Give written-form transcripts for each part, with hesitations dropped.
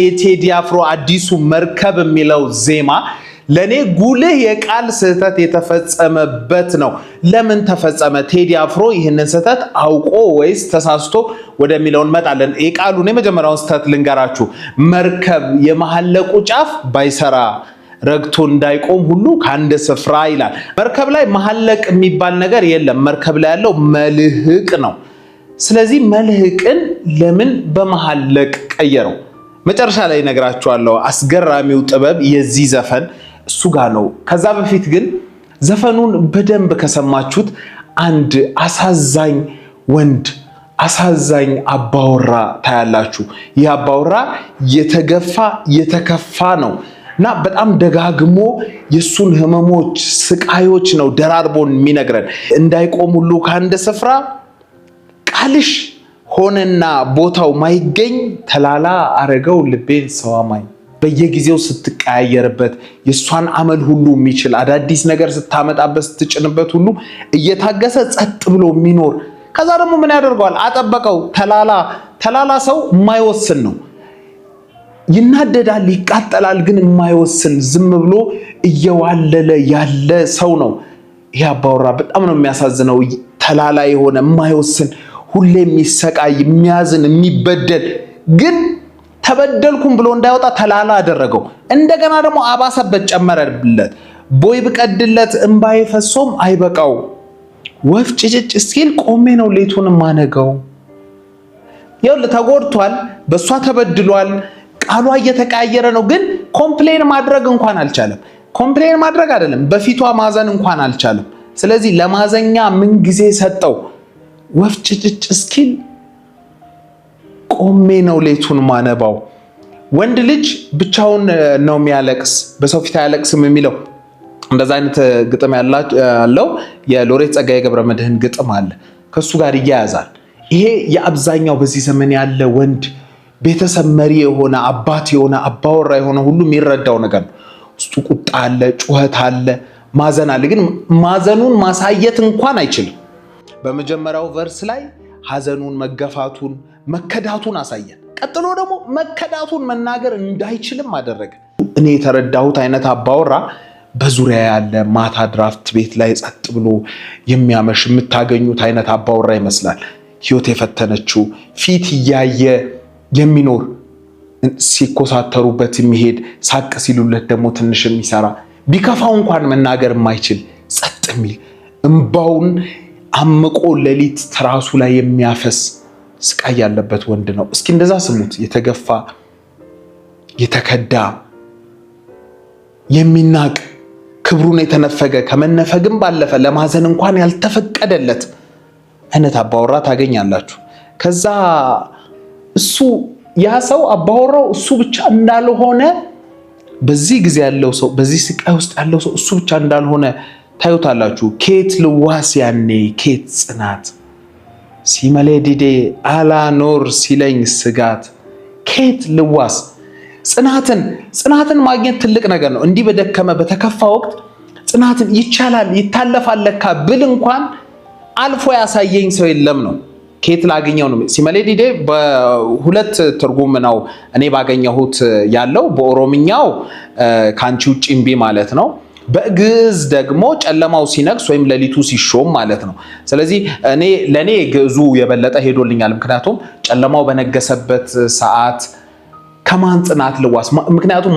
የቴዲ አፍሮ አዲሱ መርከብ የሚለው ዜማ ለኔ ጉልህ የቃል ስህተት የተፈጸመበት ነው። ለምን ተፈጸመ? ቴዲ አፍሮ ይህንን ስህተት አውቆ ወይስ ተሳስቶ ወደሚለው እንመጣለን። የቃሉን የመጀመሪያውን ስህተት ልንገራችሁ። መርከብ የመሐለቁ ጫፍ ባይሰራ ረግቶ እንዳይቆም ሁሉ ከአንድ ስፍራ ይላል። መርከብ ላይ መሐለቅ የሚባል ነገር የለም። መርከብ ላይ ያለው መልህቅ ነው። ስለዚህ መልህቅን ለምን በመሐለቅ ቀየረው? መጨረሻ ላይ ነግራችኋለሁ። አስገራሚው ጥበብ የዚህ ዘፈን እሱ ጋር ነው። ከዛ በፊት ግን ዘፈኑን በደንብ ከሰማችሁት አንድ አሳዛኝ ወንድ አሳዛኝ አባወራ ታያላችሁ። ይህ አባወራ የተገፋ የተከፋ ነው እና በጣም ደጋግሞ የሱን ህመሞች ስቃዮች ነው ደራርቦን የሚነግረን። እንዳይቆም ሁሉ ከአንድ ስፍራ ቃልሽ ሆነና ቦታው ማይገኝ ተላላ አረገው ልቤን ሰዋማኝ። በየጊዜው ስትቀያየርበት የሷን አመል ሁሉ የሚችል አዳዲስ ነገር ስታመጣበት ስትጭንበት ሁሉ እየታገሰ ጸጥ ብሎ የሚኖር ከዛ ደግሞ ምን ያደርገዋል? አጠበቀው። ተላላ ሰው የማይወስን ነው። ይናደዳል፣ ይቃጠላል፣ ግን የማይወስን ዝም ብሎ እየዋለለ ያለ ሰው ነው። ይሄ አባወራ በጣም ነው የሚያሳዝነው። ተላላ የሆነ የማይወስን ሁሌ የሚሰቃይ የሚያዝን የሚበደል ግን ተበደልኩም ብሎ እንዳይወጣ ተላላ አደረገው። እንደገና ደግሞ አባሰበት፣ ጨመረለት። ቦይ ብቀድለት እንባዬ ፈሶም አይበቃው ወፍ ጭጭጭ ሲል ቆሜ ነው ሌቱን ማነገው። ይኸውልህ ተጎድቷል፣ በሷ ተበድሏል፣ ቃሏ እየተቀያየረ ነው። ግን ኮምፕሌን ማድረግ እንኳን አልቻለም። ኮምፕሌን ማድረግ አይደለም በፊቷ ማዘን እንኳን አልቻለም። ስለዚህ ለማዘኛ ምን ጊዜ ሰጠው? ወፍ ጭጭጭ እስኪል ቆሜ ነው ሌቱን ማነባው። ወንድ ልጅ ብቻውን ነው የሚያለቅስ፣ በሰው ፊት አያለቅስም የሚለው እንደዛ አይነት ግጥም ያለው የሎሬት ጸጋዬ ገብረመድህን ግጥም አለ። ከሱ ጋር ይያያዛል። ይሄ የአብዛኛው በዚህ ዘመን ያለ ወንድ ቤተሰብ መሪ የሆነ አባት የሆነ አባወራ የሆነ ሁሉ የሚረዳው ነገር ነው። ውስጡ ቁጣ አለ፣ ጩኸት አለ፣ ማዘን አለ። ግን ማዘኑን ማሳየት እንኳን አይችልም። በመጀመሪያው ቨርስ ላይ ሐዘኑን፣ መገፋቱን፣ መከዳቱን አሳየን። ቀጥሎ ደግሞ መከዳቱን መናገር እንዳይችልም አደረገ። እኔ የተረዳሁት አይነት አባወራ በዙሪያ ያለ ማታ ድራፍት ቤት ላይ ጸጥ ብሎ የሚያመሽ የምታገኙት አይነት አባወራ ይመስላል። ህይወት የፈተነችው ፊት እያየ የሚኖር ሲኮሳተሩበት የሚሄድ ሳቅ ሲሉለት ደግሞ ትንሽ የሚሰራ ቢከፋው እንኳን መናገር የማይችል ጸጥ የሚል እንባውን አምቆ ሌሊት ትራሱ ላይ የሚያፈስ ስቃይ ያለበት ወንድ ነው። እስኪ እንደዛ ስሙት። የተገፋ የተከዳ የሚናቅ ክብሩን የተነፈገ ከመነፈግም ባለፈ ለማዘን እንኳን ያልተፈቀደለት አይነት አባወራ ታገኛላችሁ። ከዛ እሱ ያ ሰው አባወራው እሱ ብቻ እንዳልሆነ በዚህ ጊዜ ያለው ሰው በዚህ ስቃይ ውስጥ ያለው ሰው እሱ ብቻ እንዳልሆነ ታዩታላችሁ። ኬት ልዋስ ያኔ ኬት ጽናት ሲመሌ ዲዴ አላኖር ሲለኝ ስጋት። ኬት ልዋስ ጽናትን ማግኘት ትልቅ ነገር ነው። እንዲህ በደከመ በተከፋ ወቅት ጽናትን ይቻላል ይታለፋል ለካ ብል እንኳን አልፎ ያሳየኝ ሰው የለም ነው። ኬት ላገኘው ነው። ሲመሌ ዲዴ በሁለት ትርጉም ነው እኔ ባገኘሁት ያለው። በኦሮምኛው ካንቺ ውጪ እምቢ ማለት ነው። በግዕዝ ደግሞ ጨለማው ሲነግስ ወይም ሌሊቱ ሲሾም ማለት ነው። ስለዚህ ለኔ ግዕዙ የበለጠ ሄዶልኛል። ምክንያቱም ጨለማው በነገሰበት ሰዓት ከማን ጽናት ልዋስ? ምክንያቱም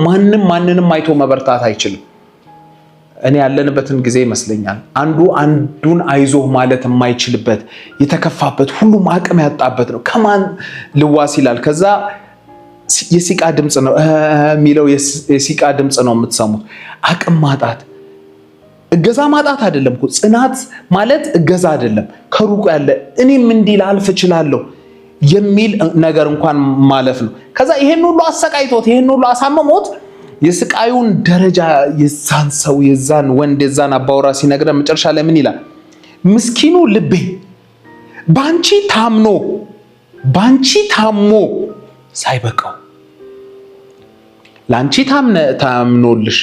ማንንም አይቶ መበርታት አይችልም። እኔ ያለንበትን ጊዜ ይመስለኛል አንዱ አንዱን አይዞህ ማለት የማይችልበት የተከፋበት ሁሉም አቅም ያጣበት ነው። ከማን ልዋስ ይላል። ከዛ የሲቃ ድምጽ ነው የሚለው የሲቃ ድምጽ ነው የምትሰሙት። አቅም ማጣት እገዛ ማጣት አይደለም እኮ ጽናት ማለት እገዛ አይደለም። ከሩቁ ያለ እኔም እንዲህ ላልፍ እችላለሁ የሚል ነገር እንኳን ማለፍ ነው። ከዛ ይሄን ሁሉ አሰቃይቶት ይሄን ሁሉ አሳመሞት የስቃዩን ደረጃ የዛን ሰው የዛን ወንድ የዛን አባወራ ሲነግረን መጨረሻ ላይ ምን ይላል? ምስኪኑ ልቤ ባንቺ ታሞ ሳይበቃው ላንቺ ታምኖልሽ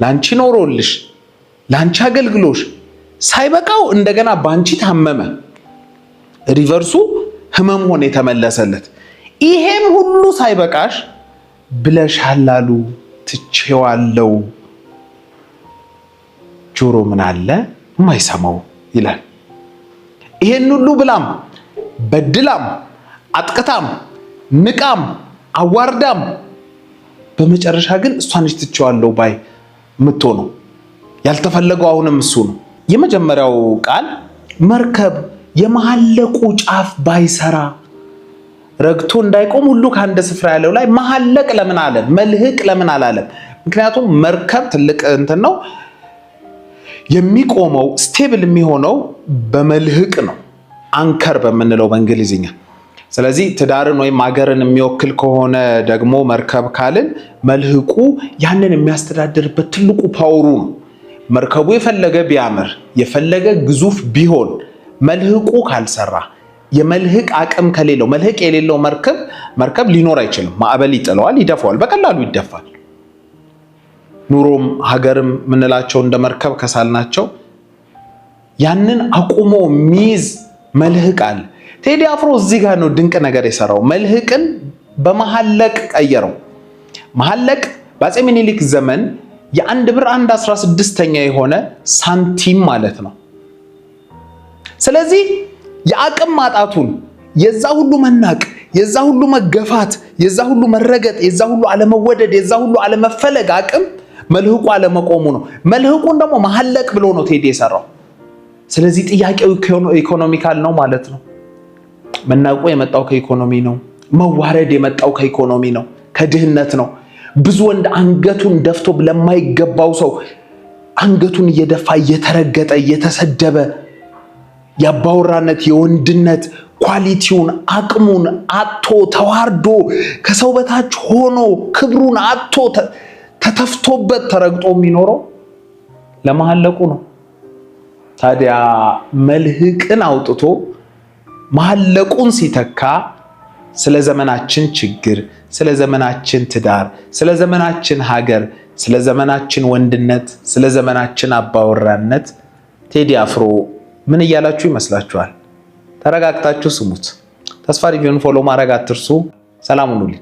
ላንቺ ኖሮልሽ ላንቺ አገልግሎሽ ሳይበቃው እንደገና ባንቺ ታመመ። ሪቨርሱ ህመም ሆነ የተመለሰለት። ይሄም ሁሉ ሳይበቃሽ ብለሻል አሉ ትቼዋለሁ። ጆሮ ምን አለ የማይሰማው ይላል። ይሄን ሁሉ ብላም በድላም አጥቅታም ንቃም አዋርዳም በመጨረሻ ግን እሷን ትቼዋለሁ ባይ የምትሆነው ያልተፈለገው አሁንም እሱ ነው። የመጀመሪያው ቃል መርከብ የመሐለቁ ጫፍ ባይሰራ ረግቶ እንዳይቆም ሁሉ ከአንድ ስፍራ ያለው ላይ መሐለቅ ለምን አለ? መልህቅ ለምን አላለም? ምክንያቱም መርከብ ትልቅ እንትን ነው የሚቆመው ስቴብል የሚሆነው በመልህቅ ነው፣ አንከር በምንለው በእንግሊዝኛ። ስለዚህ ትዳርን ወይም ሀገርን የሚወክል ከሆነ ደግሞ መርከብ ካልን መልህቁ ያንን የሚያስተዳድርበት ትልቁ ፓወሩ ነው። መርከቡ የፈለገ ቢያምር የፈለገ ግዙፍ ቢሆን መልህቁ ካልሰራ የመልህቅ አቅም ከሌለው መልህቅ የሌለው መርከብ ሊኖር አይችልም። ማዕበል ይጥለዋል፣ ይደፋዋል፣ በቀላሉ ይደፋል። ኑሮም ሀገርም ምንላቸው እንደ መርከብ ከሳልናቸው ያንን አቁሞ የሚይዝ መልህቅ አለ። ቴዲ አፍሮ እዚህ ጋር ነው ድንቅ ነገር የሰራው። መልህቅን በመሐለቅ ቀየረው። መሐለቅ በአፄ ምኒልክ ዘመን የአንድ ብር 1/16ኛ የሆነ ሳንቲም ማለት ነው። ስለዚህ የአቅም ማጣቱን የዛ ሁሉ መናቅ፣ የዛ ሁሉ መገፋት፣ የዛ ሁሉ መረገጥ፣ የዛ ሁሉ አለመወደድ፣ የዛ ሁሉ አለመፈለግ አቅም መልህቁ አለመቆሙ ነው። መልህቁን ደግሞ መሐለቅ ብሎ ነው ቴዲ የሰራው። ስለዚህ ጥያቄው ኢኮኖሚካል ነው ማለት ነው። መናቁ የመጣው ከኢኮኖሚ ነው። መዋረድ የመጣው ከኢኮኖሚ ነው፣ ከድህነት ነው። ብዙ ወንድ አንገቱን ደፍቶ ለማይገባው ሰው አንገቱን እየደፋ እየተረገጠ እየተሰደበ የአባወራነት የወንድነት ኳሊቲውን አቅሙን አጥቶ ተዋርዶ ከሰው በታች ሆኖ ክብሩን አጥቶ ተተፍቶበት ተረግጦ የሚኖረው ለመሐለቁ ነው። ታዲያ መልህቅን አውጥቶ መሐለቁን ሲተካ ስለ ዘመናችን ችግር፣ ስለ ዘመናችን ትዳር፣ ስለ ዘመናችን ሀገር፣ ስለ ዘመናችን ወንድነት፣ ስለ ዘመናችን አባወራነት ቴዲ አፍሮ ምን እያላችሁ ይመስላችኋል? ተረጋግታችሁ ስሙት። ተስፋ ሪቪውን ፎሎ ማድረግ አትርሱ። ሰላም ሁኑልኝ።